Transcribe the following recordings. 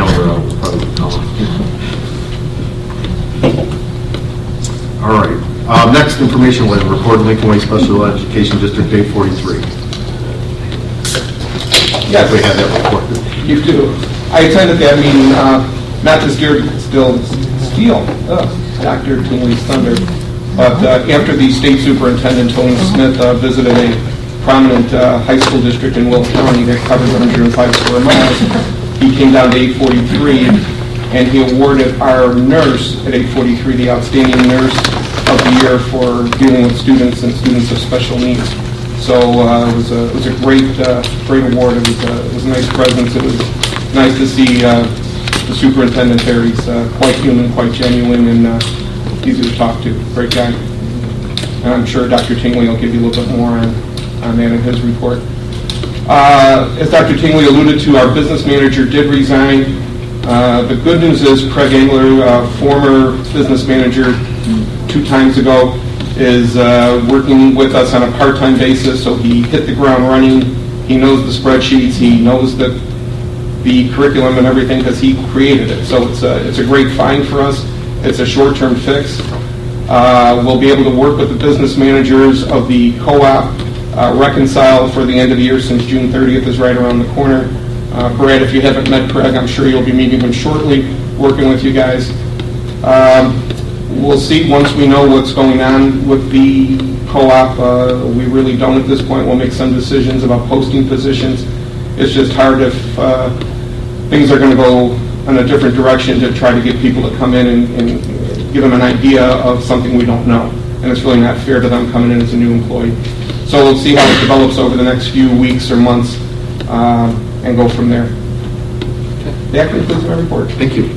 calendar out, we'll probably know. All right. Next, information letter, report Lincoln Way Special Education District Day 43. Yes, We have that report. you do. I attended that meeting, not to steal Dr. Tingley's thunder, but after the state superintendent, Tony Smith, visited a prominent high school district in Will County that covers 105 square miles, he came down to 843, and he awarded our nurse at 843 the Outstanding Nurse of the Year for dealing with students and students of special needs. So it was a great award. It was a nice presence. It was nice to see the superintendent there. He's quite human, quite genuine, and easy to talk to. Great guy. And I'm sure Dr. Tingley will give you a little bit more on that in his report. As Dr. Tingley alluded to, our business manager did resign. The good news is Craig Engler, former business manager 2 times ago, is working with us on a part-time basis, so he hit the ground running. He knows the spreadsheets. He knows the curriculum and everything because he created it. So it's a great find for us. It's a short-term fix. We'll be able to work with the business managers of the co-op, reconcile for the end of the year since June 30th is right around the corner. Brad, if you haven't met Craig, I'm sure you'll be meeting him shortly, working with you guys. We'll see once we know what's going on with the co-op. We really don't at this point. We'll make some decisions about posting positions. It's just hard if things are going to go in a different direction to try to get people to come in and give them an idea of something we don't know. And it's really not fair to them coming in as a new employee. So we'll see how it develops over the next few weeks or months and go from there. That concludes my report. Thank you.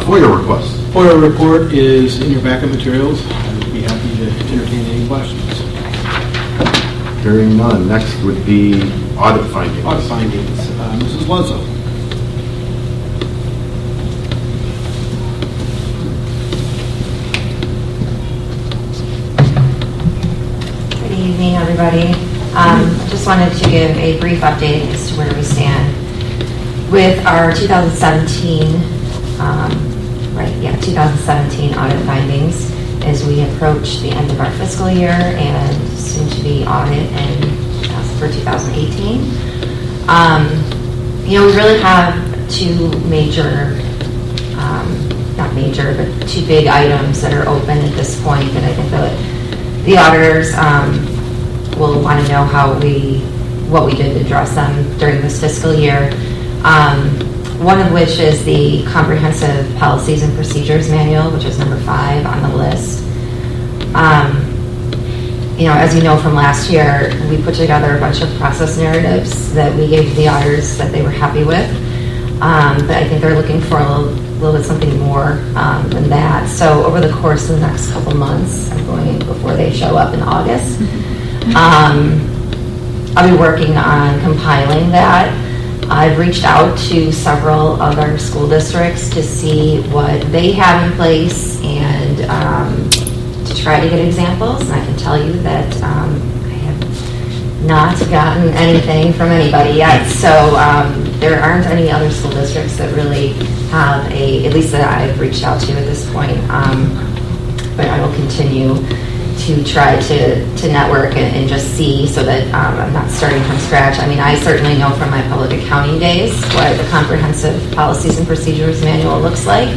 FOIA requests. FOIA report is in your backup materials. I'd be happy to entertain any questions. Hearing none. Next would be audit findings. Audit findings. Mrs. Luzo. Good evening, everybody. Just wanted to give a brief update as to where we stand with our 2017 2017 audit findings as we approach the end of our fiscal year and soon to be audit and for 2018. We really have two big items that are open at this point, and I think that the auditors will want to know what we did to address them during this fiscal year. One of which is the Comprehensive Policies and Procedures Manual, which is number 5 on the list. As you know from last year, we put together a bunch of process narratives that we gave the auditors that they were happy with. But I think they're looking for a little bit something more than that. So over the course of the next couple months, before they show up in August, I'll be working on compiling that. I've reached out to several other school districts to see what they have in place and to try to get examples. And I can tell you that I have not gotten anything from anybody yet. So there aren't any other school districts that really have at least that I've reached out to at this point. But I will continue to try to network and just see so that I'm not starting from scratch. I mean, I certainly know from my public accounting days what the Comprehensive Policies and Procedures Manual looks like.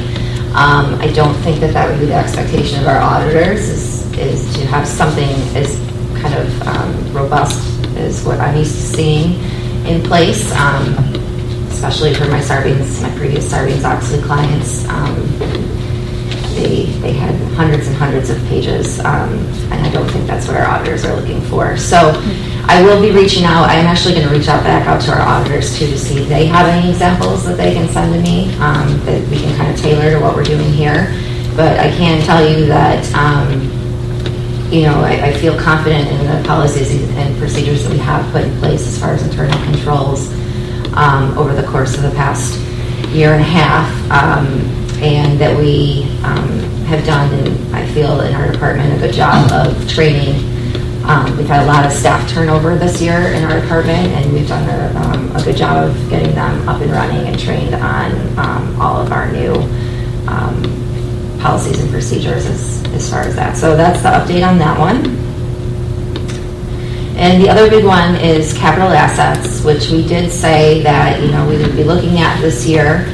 I don't think that would be the expectation of our auditors is to have something as kind of robust as what I'm used to seeing in place, especially for my previous Sarbanes-Oxley clients. They had hundreds and hundreds of pages, and I don't think that's what our auditors are looking for. So I will be reaching out. I'm actually going to reach back out to our auditors too to see if they have any examples that they can send to me that we can kind of tailor to what we're doing here. But I can tell you that I feel confident in the policies and procedures that we have put in place as far as internal controls over the course of the past year and a half. And that we have done, and I feel in our department, a good job of training We've had a lot of staff turnover this year in our department, and we've done a good job of getting them up and running and trained on all of our new policies and procedures as far as that. So that's the update on that one. And the other big one is capital assets, which we did say that, we would be looking at this year,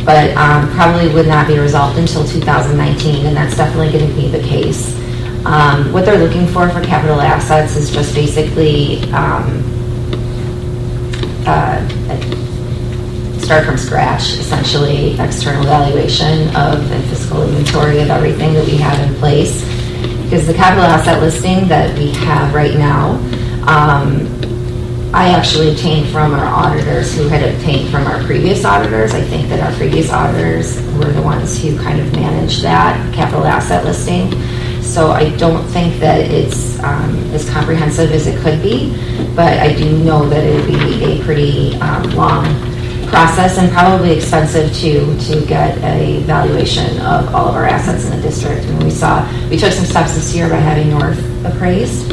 but probably would not be resolved until 2019, and that's definitely going to be the case. What they're looking for capital assets is just basically start from scratch, essentially external evaluation of and fiscal inventory of everything that we have in place. Because the capital asset listing that we have right now, I actually obtained from our auditors who had obtained from our previous auditors. I think that our previous auditors were the ones who kind of managed that capital asset listing. So I don't think that it's as comprehensive as it could be, but I do know that it would be a pretty long process and probably expensive to get a valuation of all of our assets in the district. And we took some steps this year by having North appraised.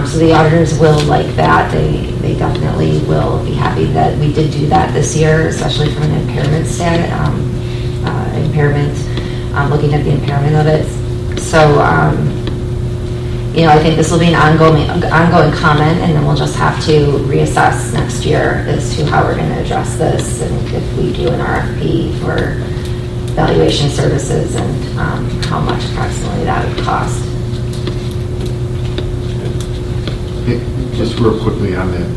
So the auditors will like that. They definitely will be happy that we did do that this year, especially from an impairment looking at the impairment of it. So, I think this will be an ongoing comment, and then we'll just have to reassess next year as to how we're going to address this, and if we do an RFP for valuation services, and how much approximately that would cost. Hey, just real quickly on that,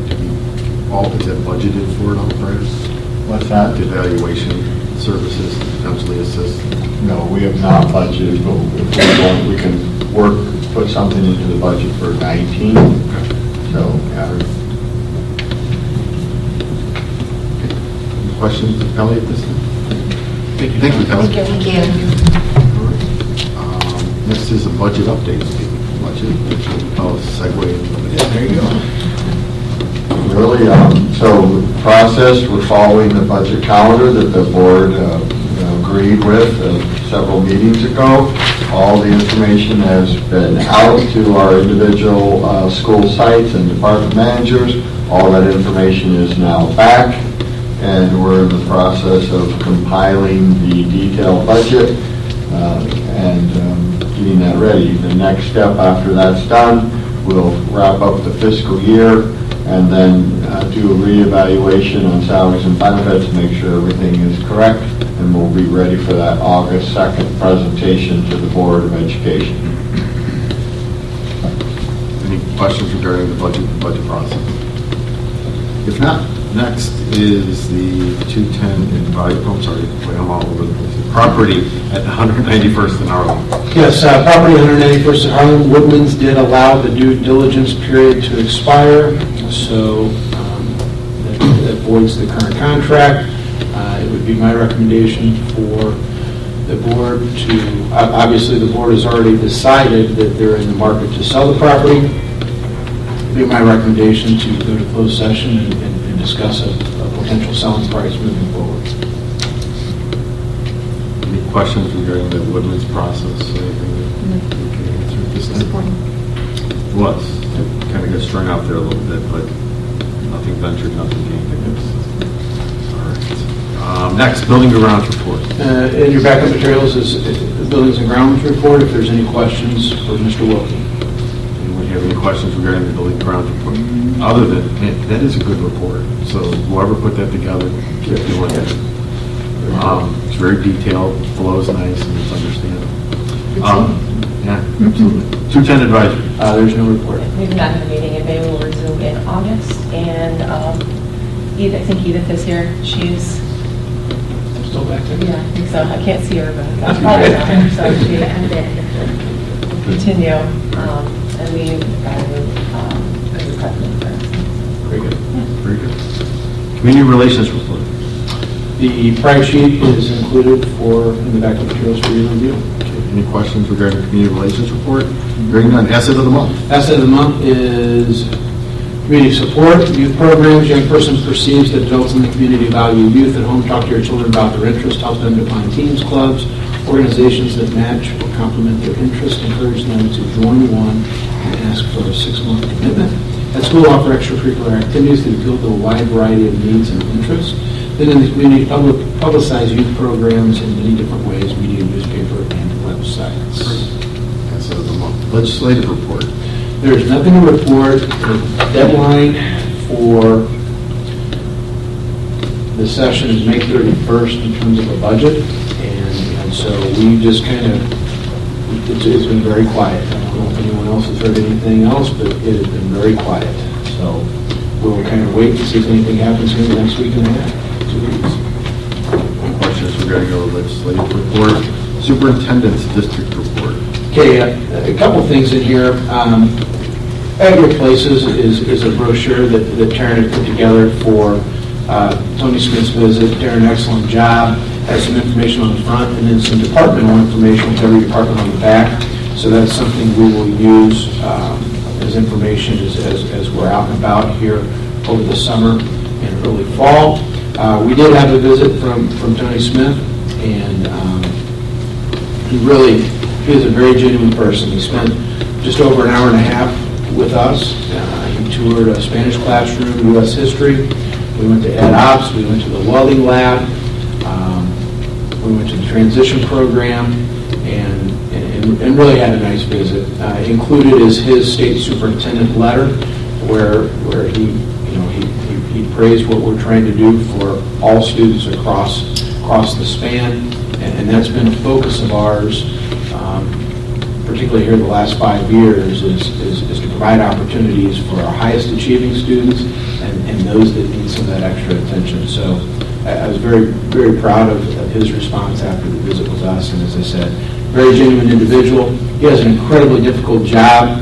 is that budgeted for it all, right? What's that? The evaluation services potentially assist? No, we have not budgeted, but if we want, we can put something into the budget for 19. So, yeah. Any questions, Kelly, at this time? Thank you. Thank you, Kelly. Thank you. Next is a budget update. Segue. Yeah, there you go. Really, so the process, we're following the budget calendar that the board agreed with several meetings ago. All the information has been out to our individual school sites and department managers. All that information is now back, and we're in the process of compiling the detailed budget and getting that ready. The next step after that's done, we'll wrap up the fiscal year and then do a reevaluation on salaries and benefits, make sure everything is correct, and we'll be ready for that August 2nd presentation to the Board of Education. Any questions regarding the budget process? If not, next is the 210 I'm all over the place. Property at 191st and Harlem. Yes, property 191st and Harlem. Woodlands did allow the due diligence period to expire, so that voids the current contract. It would be my recommendation for the board to, obviously the board has already decided that they're in the market to sell the property. It would be my recommendation to go to closed session and discuss a potential selling price moving forward. Any questions regarding the Woodlands process? Anything that we can answer at this time? It was. It kind of got strung out there a little bit, but nothing ventured, nothing gained, I guess. All right. Next, building and grounds report. In your backup materials is the buildings and grounds report. If there's any questions for Mr. Wilkie. Anyone have any questions regarding the building and grounds report? Other than, that is a good report. So whoever put that together, keep doing it. It's very detailed, flows nice, and it's understandable. Yeah, absolutely. 210 advisory. There's no report. We've not had a meeting in May. We'll resume in August, and I think Edith is here. She's, Still back there? yeah, I think so. I can't see her, but that's probably not. So she will continue, and we've got a new president for us. Very good. Very good. Community relations report. The price sheet is included in the backup materials for your review. Any questions regarding the community relations report? Hearing none. Asset of the month. Asset of the month is community support, youth programs. Young person perceives that adults in the community value youth at home. Talk to your children about their interests. Help them to find teams, clubs, organizations that match or complement their interests. Encourage them to join one and ask for a 6-month commitment. At school, offer extracurricular activities that appeal to a wide variety of needs and interests. Then in the community, publicize youth programs in many different ways, media, newspaper, and websites. That's the legislative report. There's nothing to report. The deadline for the session is May 31st in terms of a budget, and so we just kind of, it's been very quiet. I don't know if anyone else has heard anything else, but it has been very quiet. So we'll kind of wait to see if anything happens here in the next week and a half, 2 weeks. Any questions regarding our legislative report? Superintendent's district report. Okay, a couple things in here. At Your Places is a brochure that Taryn had put together for Tony Smith's visit. Taryn, excellent job. Has some information on the front and then some departmental information with every department on the back. So that's something we will use as information as we're out and about here over the summer and early fall. We did have a visit from Tony Smith, and he is a very genuine person. He spent just over an hour and a half with us. He toured a Spanish classroom, U.S. history. We went to Ed Ops. We went to the welding lab. We went to the transition program, and really had a nice visit. Included is his state superintendent letter, where he praised what we're trying to do for all students across the span, and that's been a focus of ours, particularly here the last 5 years, is to provide opportunities for our highest achieving students and those that need some of that extra attention. So I was very, very proud of his response after the visit with us, and as I said, very genuine individual. He has an incredibly difficult job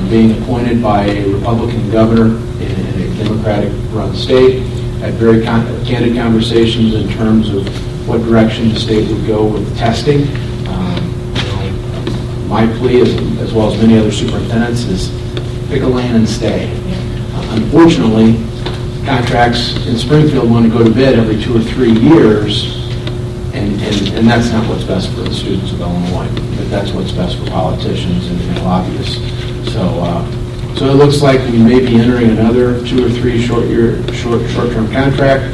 being appointed by a Republican governor in a Democratic-run state. Had very candid conversations in terms of what direction the state would go with testing. My plea, as well as many other superintendents, is pick a lane and stay. Unfortunately, contracts in Springfield want to go to bid every 2 or 3 years, and that's not what's best for the students of Illinois, but that's what's best for politicians and lobbyists. So it looks like we may be entering another 2 or 3 short-term contract.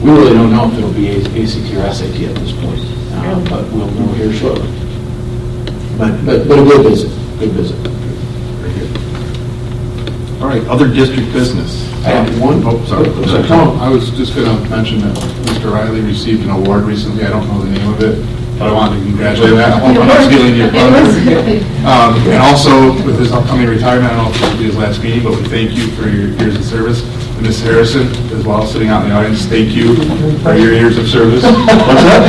We really don't know if it'll be ACT or SAT at this point, but we'll know here shortly. But a good visit, good visit. Very good. All right, other district business. I have one. Oh, sorry. I was just going to mention that Mr. Riley received an award recently. I don't know the name of it, but I wanted to congratulate him. I hope I'm not stealing your thunder. And also, with his upcoming retirement, I don't know if this will be his last meeting, but we thank you for your years of service. And Ms. Harrison, as well, sitting out in the audience, thank you for your years of service. What's that?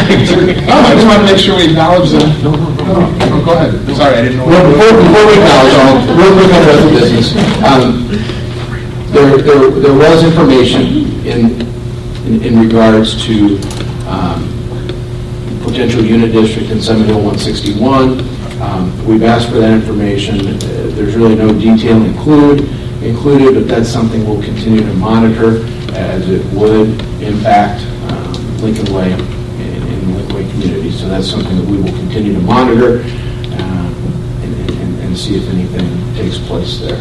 I just want to make sure we acknowledge them. No, go ahead. Sorry, I didn't know. Well, before we acknowledge all, real quick on the other business, there was information in regards to potential unit district in Summit Hill 161. We've asked for that information. There's really no detail included, but that's something we'll continue to monitor, as it would impact Lincoln Way and the Lincoln Way community. So that's something that we will continue to monitor and see if anything takes place there.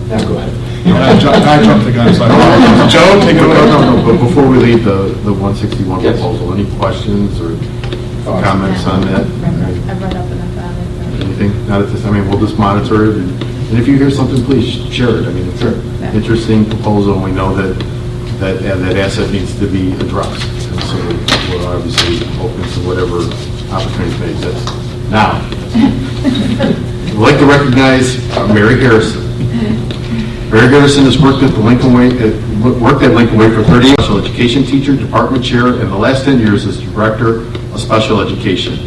Now go ahead. I jumped the gun, so I don't. Joe, take it away. No, but before we leave the 161 Yes. proposal, any questions or comments on that? I've read up enough on it. Anything? Not at this, I mean, we'll just monitor it, and if you hear something, please share it. I mean, it's an interesting proposal, and we know that asset needs to be addressed. And so we're obviously open to whatever opportunity may exist. Now, I'd like to recognize Mary Harrison. Mary Harrison has worked at Lincoln Way for 30 years, special education teacher, department chair, and the last 10 years as director of special education.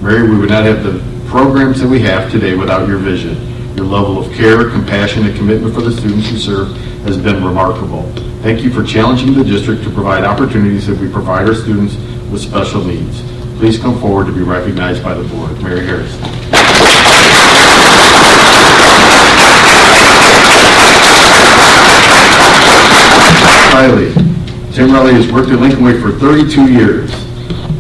Mary, we would not have the programs that we have today without your vision. Your level of care, compassion, and commitment for the students you serve has been remarkable. Thank you for challenging the district to provide opportunities that we provide our students with special needs. Please come forward to be recognized by the board. Mary Harrison. Riley. Tim Riley has worked at Lincoln Way for 32 years.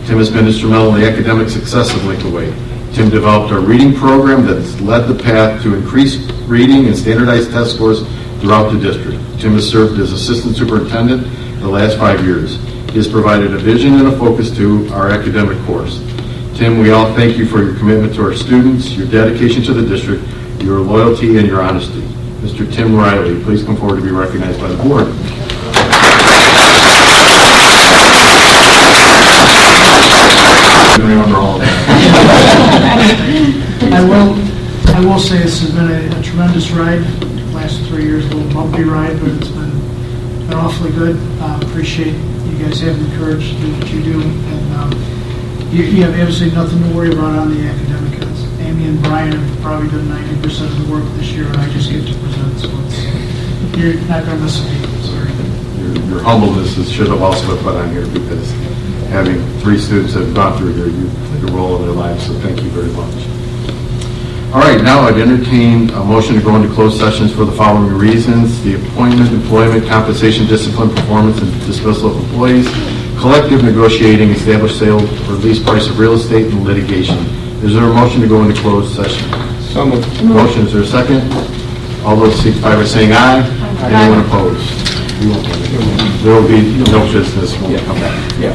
Tim has been instrumental in the academic success of Lincoln Way. Tim developed a reading program that's led the path to increased reading and standardized test scores throughout the district. Tim has served as assistant superintendent the last 5 years. He has provided a vision and a focus to our academic course. Tim, we all thank you for your commitment to our students, your dedication to the district, your loyalty, and your honesty. Mr. Tim Riley, please come forward to be recognized by the board. I can remember all of that. I will say this has been a tremendous ride. Last 3 years, a little bumpy ride, but it's been awfully good. Appreciate you guys having the courage to do what you do. And you have absolutely nothing to worry about on the academic ends. Amy and Brian have probably done 90% of the work this year, and I just get to present. So you're not going to miss a beat. Sorry. Your humbleness should have also been put on here because having 3 students that have gone through here, you played a role in their lives, so thank you very much. All right, now I'd entertain a motion to go into closed sessions for the following reasons: the appointment, employment, compensation, discipline, performance, and dismissal of employees, collective negotiating, established sale or lease price of real estate, and litigation. Is there a motion to go into closed session? So moved. Motion, is there a second? All those signify by saying aye. Anyone opposed? There will be no business when we come back. Yeah.